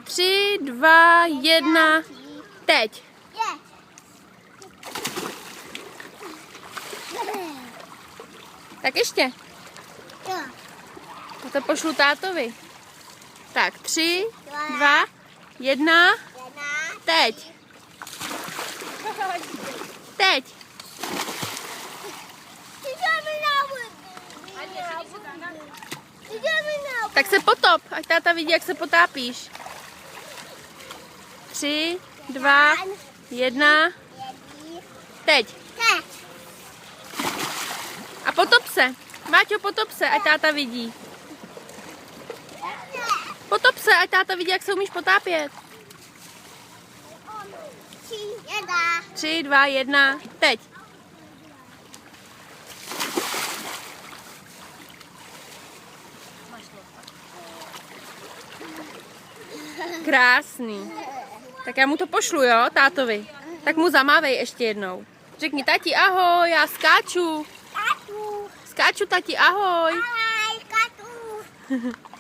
3, 2, 1, teď. Tak ještě. Já to pošlu tátovi. Tak 3, 2, 1, teď. Teď. Tak se potop, ať táta vidí, jak se potápíš. 3, 2, 1, teď. A potop se. Máťo, potop se, ať táta vidí. Potop se, ať táta vidí, jak se umíš potápět. 3, 2, 1, teď. Krásný. Tak já mu to pošlu, jo, tátovi. Tak mu zamávej ještě jednou. Řekni, tati, ahoj, já skáču. Skáču, tati, ahoj. Ahoj, skáču.